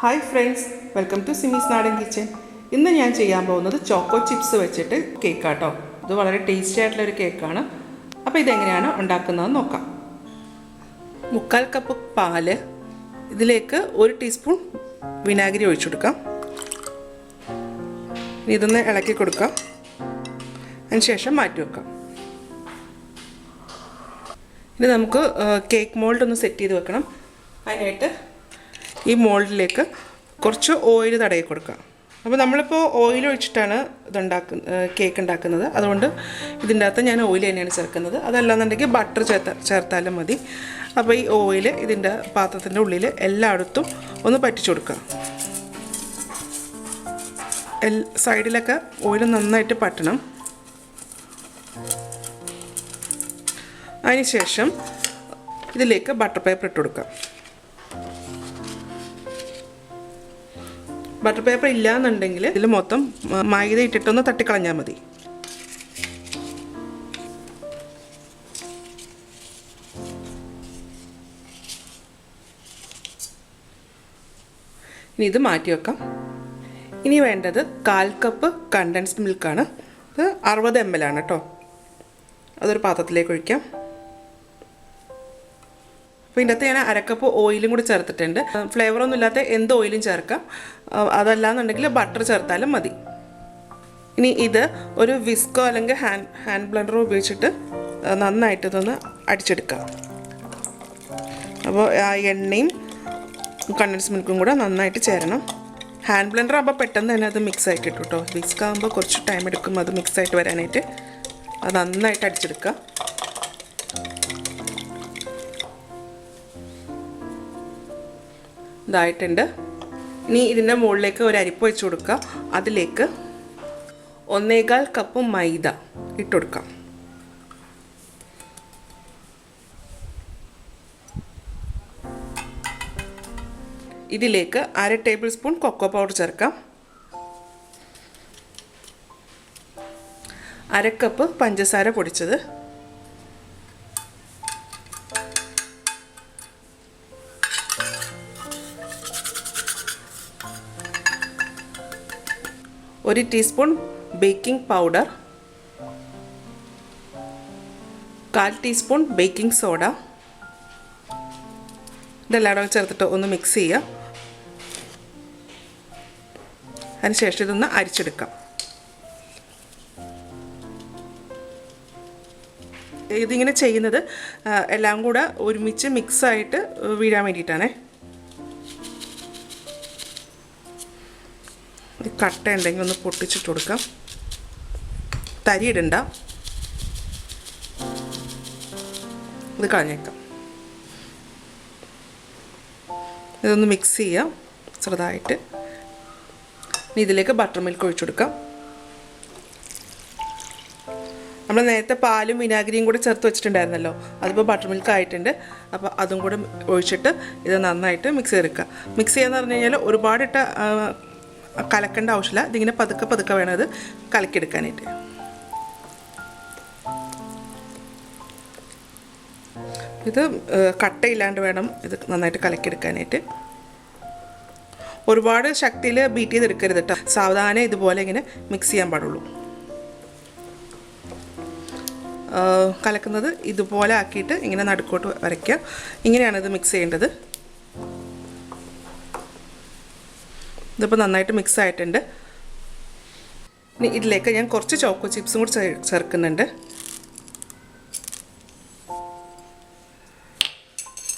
Hi friends, welcome to Simis Nadan Kitchen. ഇന്ന് ഞാൻ ചെയ്യാൻ പോകുന്നത് ചോക്കോ ചിപ്സ് വെച്ചിട്ട് കേക്ക് ആട്ടോ. ഇത് വളരെ ടേസ്റ്റി ആയിട്ടുള്ള ഒരു കേക്കാണ്. അപ്പോൾ ഇതെങ്ങനെയാണ് ഉണ്ടാക്കുന്നതെന്ന് നോക്കാം. 3/4 കപ്പ് പാല്, ഇതിലേക്ക് 1 ടീസ്പൂൺ വിനാഗിരി ഒഴിച്ചു കൊടുക്കാം. ഇതൊന്ന് ഇളക്കി കൊടുക്കാം. അതിനുശേഷം മാറ്റി വെക്കാം. ഇനി നമുക്ക് കേക്ക് മോൾഡ് ഒന്ന് സെറ്റ് ചെയ്ത് വെക്കണം. അതിനായിട്ട് ഈ മോൾഡിലേക്ക് കുറച്ച് ഓയിൽ തടയി കൊടുക്കാം. അപ്പോൾ നമ്മളിപ്പോൾ ഓയിൽ ഒഴിച്ചിട്ടാണ് കേക്ക് ഉണ്ടാക്കുന്നത്. അതുകൊണ്ട് ഇതിൻ്റെ അകത്ത് ഞാൻ ഓയിൽ തന്നെയാണ് ചേർക്കുന്നത്. അതല്ലാന്നുണ്ടെങ്കിൽ ബട്ടർ ചേർത്താലും മതി. അപ്പോൾ ഈ ഓയിൽ ഇതിൻ്റെ പാത്രത്തിൻ്റെ ഉള്ളിൽ എല്ലായിടത്തും ഒന്ന് പറ്റിച്ചു കൊടുക്കുക. സൈഡിലൊക്കെ ഓയിൽ നന്നായിട്ട് പറ്റണം. അതിനുശേഷം ഇതിലേക്ക് ബട്ടർ പേപ്പർ ഇട്ട് കൊടുക്കാം. ബട്ടർ പേപ്പർ ഇല്ല എന്നുണ്ടെങ്കിൽ ഇതിൽ മൊത്തം മൈദ ഇട്ടിട്ടൊന്ന് തട്ടിക്കളഞ്ഞാൽ മതി. ഇനി ഇത് മാറ്റി വെക്കാം. ഇനി വേണ്ടത് 1/4 കപ്പ് കണ്ടൻസ്ഡ് മിൽക്കാണ്. ഇത് 60 ml ആണ് കേട്ടോ. അതൊരു പാത്രത്തിലേക്ക് ഒഴിക്കാം. അപ്പോൾ ഇതിൻ്റെ അകത്ത് ഞാൻ 1/2 കപ്പ് ഓയിലും കൂടി ചേർത്തിട്ടുണ്ട്. ഫ്ലേവറൊന്നും ഇല്ലാത്ത എന്ത് ഓയിലും ചേർക്കാം. അതല്ലാന്നുണ്ടെങ്കിൽ ബട്ടർ ചേർത്താലും മതി. ഇനി ഇത് ഒരു വിസ്കോ അല്ലെങ്കിൽ ഹാൻഡ് ബ്ലെൻഡറോ ഉപയോഗിച്ചിട്ട് നന്നായിട്ട് ഇതൊന്ന് അടിച്ചെടുക്കാം. അപ്പോൾ ആ എണ്ണയും കണ്ടൻസ് മിൽക്കും കൂടെ നന്നായിട്ട് ചേരണം. ഹാൻഡ് ബ്ലെൻഡർ ആകുമ്പോൾ പെട്ടെന്ന് തന്നെ അത് മിക്സ് ആയി കിട്ടും കേട്ടോ. വിസ്ക് ആകുമ്പോൾ കുറച്ച് ടൈം എടുക്കും അത് മിക്സ് ആയിട്ട് വരാനായിട്ട്. അത് നന്നായിട്ട് അടിച്ചെടുക്കുക. ഇതായിട്ടുണ്ട്. ഇനി ഇതിൻ്റെ മുകളിലേക്ക് ഒരു അരിപ്പ് വെച്ച് കൊടുക്കുക. അതിലേക്ക് 1/4 കപ്പ് മൈദ ഇട്ട് കൊടുക്കാം. ഇതിലേക്ക് 1/2 ടേബിൾ സ്പൂൺ കൊക്കോ പൗഡർ ചേർക്കാം. 1/2 കപ്പ് പഞ്ചസാര പൊടിച്ചത്, ഒരു teaspoon baking powder, 1/4 teaspoon baking soda. ഇതെല്ലാം ചേർത്തിട്ട് ഒന്ന് മിക്സ് ചെയ്യുക. അതിനുശേഷം ഇതൊന്ന് അരിച്ചെടുക്കാം. ഇതിങ്ങനെ ചെയ്യുന്നത് എല്ലാം കൂടെ ഒരുമിച്ച് മിക്സായിട്ട് വീഴാൻ വേണ്ടിയിട്ടാണേ. കട്ട ഉണ്ടെങ്കിൽ ഒന്ന് പൊട്ടിച്ചിട്ട് കൊടുക്കാം. തരിയിടണ്ട, ഇത് കളഞ്ഞേക്കാം. ഇതൊന്ന് മിക്സ് ചെയ്യാം ചെറുതായിട്ട്. ഇനി ഇതിലേക്ക് ബട്ടർ മിൽക്ക് ഒഴിച്ചു കൊടുക്കാം. നമ്മൾ നേരത്തെ പാലും വിനാഗിരിയും കൂടെ ചേർത്ത് വെച്ചിട്ടുണ്ടായിരുന്നല്ലോ, അതിപ്പോൾ ബട്ടർ മിൽക്ക് ആയിട്ടുണ്ട്. അപ്പോൾ അതും കൂടെ ഒഴിച്ചിട്ട് ഇത് നന്നായിട്ട് മിക്സ് ചെയ്തെടുക്കുക. മിക്സ് ചെയ്യാന്ന് പറഞ്ഞു കഴിഞ്ഞാൽ ഒരുപാടിട്ട് കലക്കേണ്ട ആവശ്യമില്ല. ഇതിങ്ങനെ പതുക്കെ വേണം ഇത് കലക്കിയെടുക്കാനായിട്ട്. ഇത് കട്ടയില്ലാണ്ട് വേണം ഇത് നന്നായിട്ട് കലക്കിയെടുക്കാനായിട്ട്. ഒരുപാട് ശക്തിയിൽ ബീറ്റ് ചെയ്തെടുക്കരുത് കേട്ടോ. സാവധാനം ഇതുപോലെ ഇങ്ങനെ മിക്സ് ചെയ്യാൻ പാടുള്ളൂ. കലക്കുന്നത് ഇതുപോലെ ആക്കിയിട്ട് ഇങ്ങനെ നടുക്കോട്ട് വരയ്ക്കുക. ഇങ്ങനെയാണ് ഇത് മിക്സ് ചെയ്യേണ്ടത്. ഇതിപ്പോൾ നന്നായിട്ട് മിക്സ് ആയിട്ടുണ്ട്. ഇനി ഇതിലേക്ക് ഞാൻ കുറച്ച് ചോക്കോ ചിപ്സും കൂടി ചേർക്കുന്നുണ്ട്.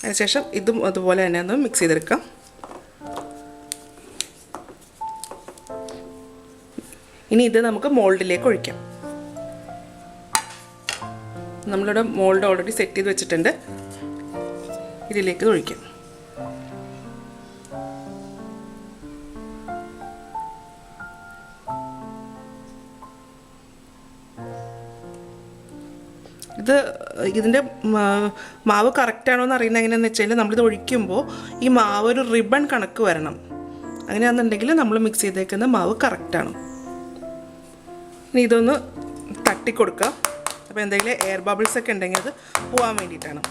അതിനുശേഷം ഇതും അതുപോലെ തന്നെ ഒന്ന് മിക്സ് ചെയ്തെടുക്കാം. ഇനി ഇത് നമുക്ക് മോൾഡിലേക്ക് ഒഴിക്കാം. നമ്മളിവിടെ മോൾഡ് ഓൾറെഡി സെറ്റ് ചെയ്ത് വെച്ചിട്ടുണ്ട്. ഇതിലേക്ക് ഒഴിക്കാം. ഇതിൻ്റെ മാവ് കറക്റ്റാണോ എന്ന് അറിയുന്നത് എങ്ങനെയാണെന്ന് വെച്ചാൽ നമ്മളിത് ഒഴിക്കുമ്പോൾ ഈ മാവ് ഒരു റിബൺ കണക്ക് വരണം. അങ്ങനെയാണെന്നുണ്ടെങ്കിൽ നമ്മൾ മിക്സ് ചെയ്തേക്കുന്ന മാവ് കറക്റ്റാണ്. ഇനി ഇതൊന്ന് തട്ടിക്കൊടുക്കുക. അപ്പോൾ എന്തെങ്കിലും എയർ ബബിൾസ് ഒക്കെ ഉണ്ടെങ്കിൽ അത് പോകാൻ വേണ്ടിയിട്ടാണ്.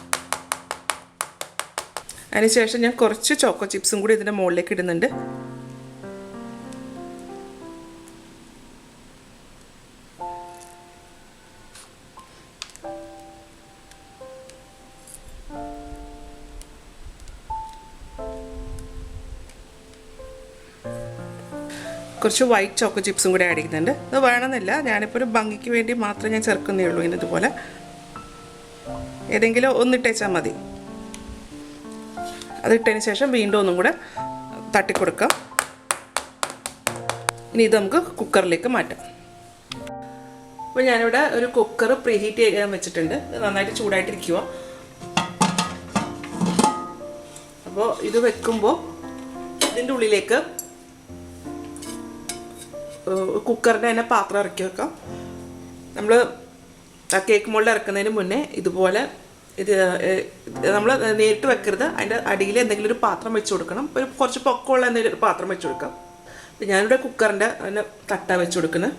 അതിനുശേഷം ഞാൻ കുറച്ച് ചോക്കോ ചിപ്സും കൂടി ഇതിൻ്റെ മുകളിലേക്ക് ഇടുന്നുണ്ട്. കുറച്ച് വൈറ്റ് ചോക്കോ ചിപ്സും കൂടി ആഡ് ചെയ്യുന്നുണ്ട്. അത് വേണമെന്നില്ല, ഞാനിപ്പോൾ ഒരു ഭംഗിക്ക് വേണ്ടി മാത്രമേ ഞാൻ ചേർക്കുന്നേ ഉള്ളൂ. ഇതുപോലെ ഏതെങ്കിലും ഒന്നിട്ടേച്ചാൽ മതി. അതിട്ടതിന് ശേഷം വീണ്ടും ഒന്നും കൂടെ തട്ടിക്കൊടുക്കാം. ഇനി ഇത് നമുക്ക് കുക്കറിലേക്ക് മാറ്റാം. അപ്പോൾ ഞാനിവിടെ ഒരു കുക്കർ പ്രീഹീറ്റ് ചെയ്യാൻ വെച്ചിട്ടുണ്ട്. നന്നായിട്ട് ചൂടായിട്ടിരിക്കുക. അപ്പോൾ ഇത് വെക്കുമ്പോൾ ഇതിൻ്റെ ഉള്ളിലേക്ക് കുക്കറിൻ്റെ തന്നെ പാത്രം ഇറക്കി വെക്കാം. നമ്മൾ കേക്ക് മോൾഡ് ഇറക്കുന്നതിന് മുന്നേ ഇതുപോലെ ഇത് നമ്മൾ നേരിട്ട് വെക്കരുത്. അതിൻ്റെ അടിയിൽ എന്തെങ്കിലും ഒരു പാത്രം വെച്ച് കൊടുക്കണം. ഒരു കുറച്ച് പൊക്കമുള്ള എന്തെങ്കിലും ഒരു പാത്രം വെച്ച് കൊടുക്കാം. അപ്പം ഞാനിവിടെ കുക്കറിൻ്റെ അതിൻ്റെ തട്ട വെച്ച് കൊടുക്കുന്നത്.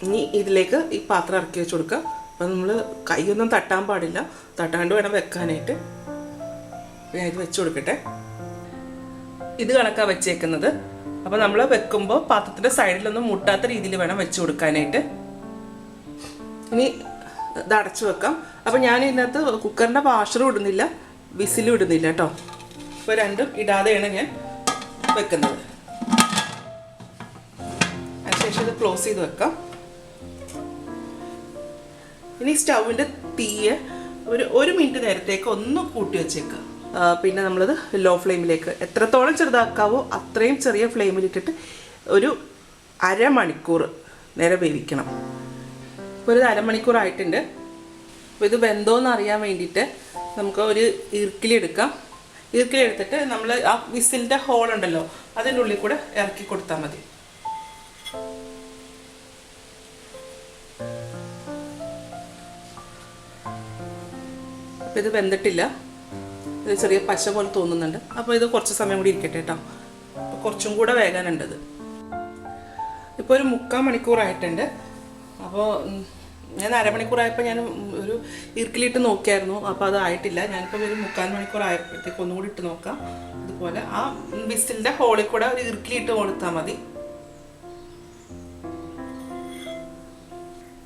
ഇനി ഇതിലേക്ക് ഈ പാത്രം ഇറക്കി വെച്ച് കൊടുക്കുക. അപ്പം നമ്മൾ കൈയൊന്നും തട്ടാൻ പാടില്ല, തട്ടാണ്ട് വേണം വെക്കാനായിട്ട്. ഞാൻ ഇത് വെച്ച് കൊടുക്കട്ടെ. ഇത് കണക്കാണ് വെച്ചേക്കുന്നത്. അപ്പോൾ നമ്മൾ വെക്കുമ്പോൾ പാത്രത്തിൻ്റെ സൈഡിലൊന്നും മുട്ടാത്ത രീതിയിൽ വേണം വെച്ച് കൊടുക്കാനായിട്ട്. ഇനി ഇത് അടച്ചു വെക്കാം. അപ്പോൾ ഞാൻ ഇതിനകത്ത് കുക്കറിൻ്റെ വാഷറും ഇടുന്നില്ല, വിസിലും ഇടുന്നില്ല കേട്ടോ. അപ്പോൾ രണ്ടും ഇടാതെയാണ് ഞാൻ വെക്കുന്നത്. അതിനുശേഷം ഇത് ക്ലോസ് ചെയ്ത് വെക്കാം. ഇനി സ്റ്റൗവിൻ്റെ തീയെ ഒരു മിനിറ്റ് നേരത്തേക്ക് ഒന്ന് കൂട്ടി വെച്ചേക്കാം. പിന്നെ നമ്മളത് ലോ ഫ്ലെയിമിലേക്ക് എത്രത്തോളം ചെറുതാക്കാവോ അത്രയും ചെറിയ ഫ്ലെയിമിലിട്ടിട്ട് ഒരു അരമണിക്കൂർ നേരെ വേവിക്കണം. ഇപ്പോൾ ഒരു അരമണിക്കൂറായിട്ടുണ്ട്. അപ്പോൾ ഇത് വെന്തോന്ന് അറിയാൻ വേണ്ടിയിട്ട് നമുക്ക് ഒരു ഇറുക്കിലെടുക്കാം. ഇറുക്കിലെടുത്തിട്ട് നമ്മൾ ആ വിസിലിൻ്റെ ഹോളുണ്ടല്ലോ അതിൻ്റെ ഉള്ളിൽ കൂടെ ഇറക്കി കൊടുത്താൽ മതി. അപ്പോൾ ഇത് വെന്തിട്ടില്ല, ഇത് ചെറിയ പശ പോലെ തോന്നുന്നുണ്ട്. അപ്പോൾ ഇത് കുറച്ച് സമയം കൂടി ഇരിക്കട്ടെ കേട്ടോ. അപ്പോൾ കുറച്ചും കൂടെ വേകാനുണ്ടത്. ഇപ്പോൾ ഒരു 3/4 മണിക്കൂറായിട്ടുണ്ട്. അപ്പോൾ ഞാൻ അരമണിക്കൂറായപ്പോൾ ഞാൻ ഒരു ഇറുക്കിലിട്ട് നോക്കിയായിരുന്നു. അപ്പോൾ അതായിട്ടില്ല. ഞാനിപ്പോൾ ഒരു 3/4 മണിക്കൂറായപ്പോഴത്തേക്ക് ഒന്നും കൂടി ഇട്ട് നോക്കാം. ഇതുപോലെ ആ വിസിലിൻ്റെ ഹോളിൽ കൂടെ ഒരു ഇറുക്കിലിട്ട് കൊടുത്താൽ മതി.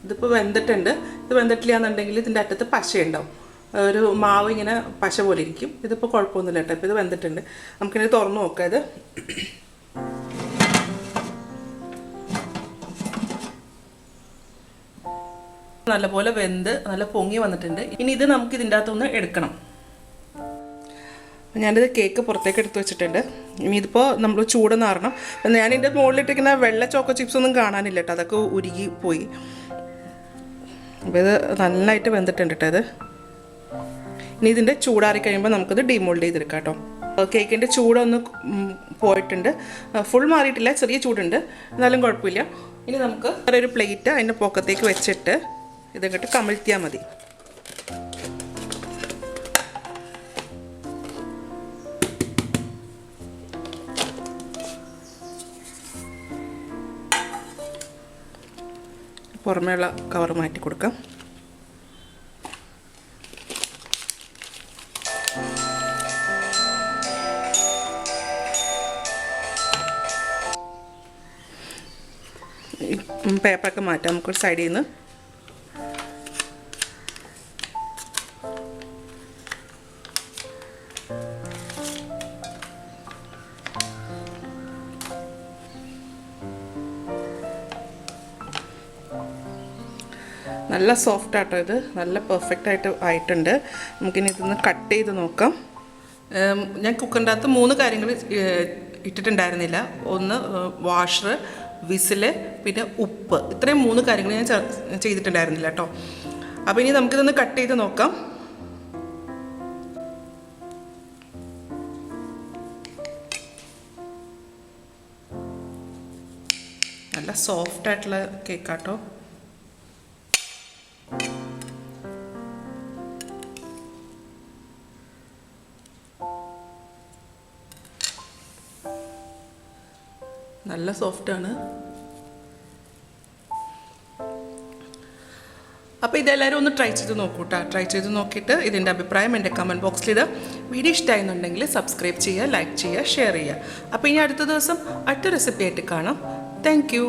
ഇതിപ്പോൾ വെന്തിട്ടുണ്ട്. ഇത് വെന്തിട്ടില്ല എന്നുണ്ടെങ്കിൽ ഇതിൻ്റെ അറ്റത്ത് പശയുണ്ടാവും, ഒരു മാവ് ഇങ്ങനെ പശ പോലെ ഇരിക്കും. ഇതിപ്പോൾ കുഴപ്പമൊന്നുമില്ല കേട്ടോ. ഇപ്പോൾ ഇത് വെന്തിട്ടുണ്ട്. നമുക്കിനി തുറന്ന് നോക്കാം. ഇത് നല്ലപോലെ വെന്ത് നല്ല പൊങ്ങി വന്നിട്ടുണ്ട്. ഇനി ഇത് നമുക്ക് ഇതിൻ്റെ അകത്തുനിന്ന് എടുക്കണം. ഞാനിത് കേക്ക് പുറത്തേക്ക് എടുത്ത് വെച്ചിട്ടുണ്ട്. ഇനി ഇതിപ്പോൾ നമ്മൾ ചൂടെന്ന് മാറണം. ഞാനിതിൻ്റെ മുകളിലിട്ടിരിക്കുന്ന വെള്ള ചോക്കോ ചിപ്സ് ഒന്നും കാണാനില്ല കേട്ടോ, അതൊക്കെ ഉരുകി പോയി. അപ്പോൾ ഇത് നന്നായിട്ട് വെന്തിട്ടുണ്ട് കേട്ടോ. ഇത് ഇനി ഇതിൻ്റെ ചൂടാറി കഴിയുമ്പോൾ നമുക്കത് ഡിമോൾഡ് ചെയ്തെടുക്കാം കേട്ടോ. കേക്കിൻ്റെ ചൂടൊന്ന് പോയിട്ടുണ്ട്, ഫുൾ മാറിയിട്ടില്ല, ചെറിയ ചൂടുണ്ട്, എന്നാലും കുഴപ്പമില്ല. ഇനി നമുക്ക് ഒരു പ്ലേറ്റ് അതിൻ്റെ പൊക്കത്തേക്ക് വെച്ചിട്ട് ഇതിങ്ങോട്ട് കമിഴ്ത്തിയാൽ മതി. പുറമേയുള്ള കവർ മാറ്റി കൊടുക്കാം. പേപ്പറൊക്കെ മാറ്റാം നമുക്കൊരു സൈഡിൽ നിന്ന്. നല്ല സോഫ്റ്റ് ആട്ടോ ഇത്, നല്ല പെർഫെക്റ്റ് ആയിട്ട് ആയിട്ടുണ്ട്. നമുക്കിനി ഇതൊന്ന് കട്ട് ചെയ്ത് നോക്കാം. ഞാൻ കുക്കറിൻ്റെ അകത്ത് 3 കാര്യങ്ങൾ ഇട്ടിട്ടുണ്ടായിരുന്നില്ല. ഒന്ന് വാഷർ, വിസില്, പിന്നെ ഉപ്പ്. ഇത്രയും 3 കാര്യങ്ങൾ ഞാൻ ചെയ്തിട്ടുണ്ടായിരുന്നില്ല കേട്ടോ. അപ്പോൾ ഇനി നമുക്കിതൊന്ന് കട്ട് ചെയ്ത് നോക്കാം. നല്ല സോഫ്റ്റ് ആയിട്ടുള്ള കേക്കാട്ടോ. നല്ല സോഫ്റ്റാണ്. അപ്പോൾ ഇതെല്ലാവരും ഒന്ന് ട്രൈ ചെയ്ത് നോക്കൂ കേട്ടോ. ട്രൈ ചെയ്ത് നോക്കിയിട്ട് ഇതിൻ്റെ അഭിപ്രായം എൻ്റെ കമൻറ്റ് ബോക്സിലിടുക. വീഡിയോ ഇഷ്ടമായിരുന്നുണ്ടെങ്കിൽ സബ്സ്ക്രൈബ് ചെയ്യുക, ലൈക്ക് ചെയ്യുക, ഷെയർ ചെയ്യുക. അപ്പോൾ ഇനി അടുത്ത ദിവസം അടുത്ത റെസിപ്പി ആയിട്ട് കാണാം. Thank you.